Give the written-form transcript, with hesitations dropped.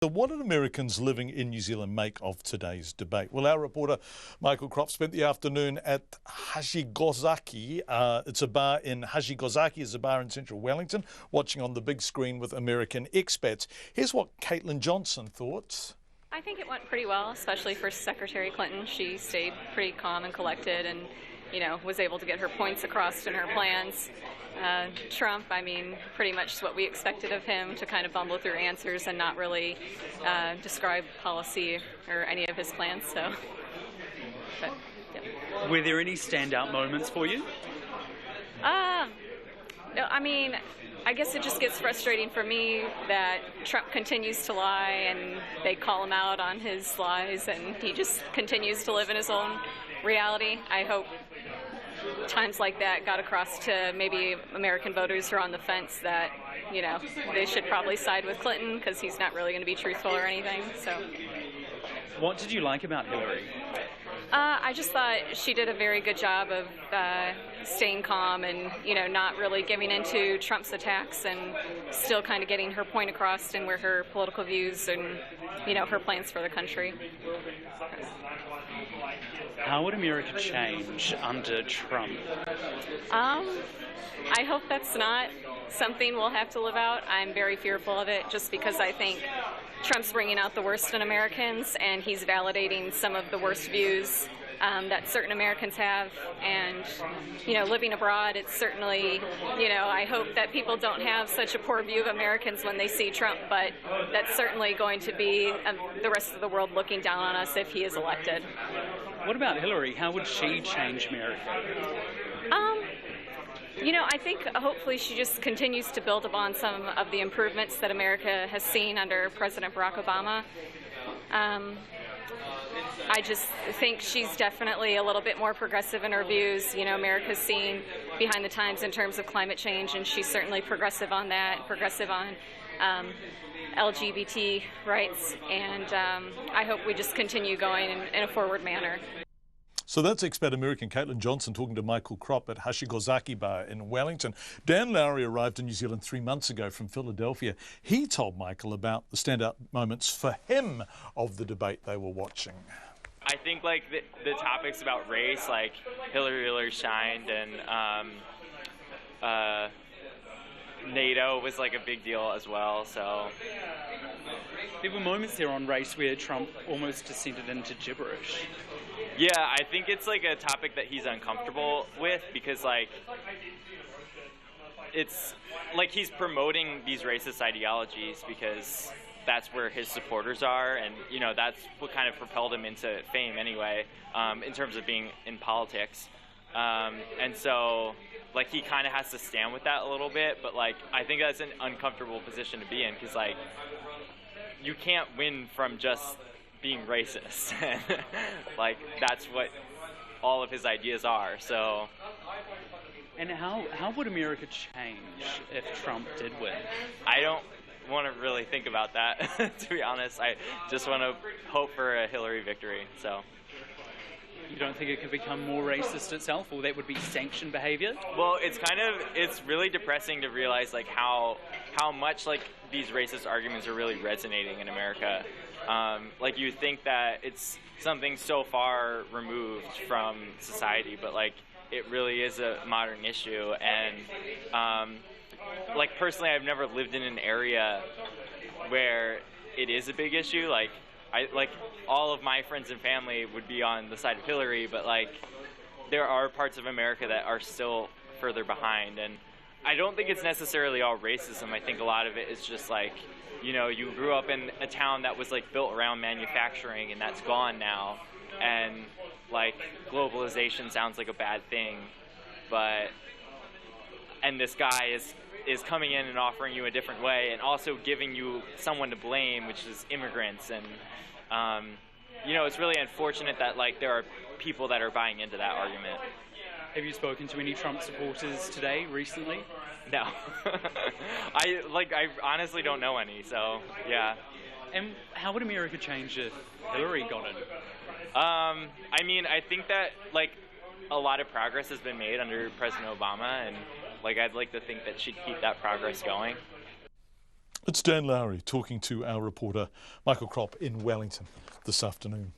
So what did Americans living in New Zealand make of today's debate? Well, our reporter Michael Kropp spent the afternoon at Hashigozaki. It's a bar in Hashigozaki, is a bar in central Wellington, watching on the big screen with American expats. Here's what Caitlin Johnson thought. I think it went pretty well, especially for Secretary Clinton. She stayed pretty calm and collected and, was able to get her points across in her plans. Trump, pretty much what we expected of him, to kind of bumble through answers and not really describe policy or any of his plans. So, but, yeah. Were there any standout moments for you? No, I guess it just gets frustrating for me that Trump continues to lie and they call him out on his lies and he just continues to live in his own reality. I hope times like that got across to maybe American voters who are on the fence that, they should probably side with Clinton because he's not really going to be truthful or anything. So, what did you like about Hillary? I just thought she did a very good job of staying calm and, not really giving into Trump's attacks and still kind of getting her point across and where her political views and, her plans for the country. How would America change under Trump? I hope that's not something we'll have to live out. I'm very fearful of it just because I think Trump's bringing out the worst in Americans and he's validating some of the worst views that certain Americans have. And, living abroad, it's certainly, I hope that people don't have such a poor view of Americans when they see Trump, but that's certainly going to be the rest of the world looking down on us if he is elected. What about Hillary? How would she change America? I think hopefully she just continues to build upon some of the improvements that America has seen under President Barack Obama. I just think she's definitely a little bit more progressive in her views. America's seen behind the times in terms of climate change, and she's certainly progressive on that, progressive on LGBT rights, and I hope we just continue going in a forward manner. So that's expat American Caitlin Johnson talking to Michael Kropp at Hashigozaki Bar in Wellington. Dan Lowry arrived in New Zealand 3 months ago from Philadelphia. He told Michael about the standout moments for him of the debate they were watching. I think the topics about race, like Hillary shined, and NATO was a big deal as well. So there were moments there on race where Trump almost descended into gibberish. Yeah, I think it's a topic that he's uncomfortable with because it's he's promoting these racist ideologies because that's where his supporters are, and that's what kind of propelled him into fame anyway, in terms of being in politics. And so he kind of has to stand with that a little bit, but I think that's an uncomfortable position to be in because you can't win from just being racist. That's what all of his ideas are. So, and how would America change if Trump did win? I don't want to really think about that, to be honest. I just want to hope for a Hillary victory. So, you don't think it could become more racist itself, or that would be sanctioned behavior? Well, it's really depressing to realize how much these racist arguments are really resonating in America. You think that it's something so far removed from society, but it really is a modern issue. And personally, I've never lived in an area where it is a big issue. All of my friends and family would be on the side of Hillary, but there are parts of America that are still further behind. And I don't think it's necessarily all racism. I think a lot of it is just you grew up in a town that was built around manufacturing, and that's gone now. And globalization sounds like a bad thing, and this guy is coming in and offering you a different way, and also giving you someone to blame, which is immigrants. And it's really unfortunate that there are people that are buying into that argument. Have you spoken to any Trump supporters today, recently? No. I honestly don't know any, so yeah. And how would America change if Hillary got in? I think that a lot of progress has been made under President Obama, and I'd like to think that she'd keep that progress going. It's Dan Lowry talking to our reporter Michael Kropp in Wellington this afternoon.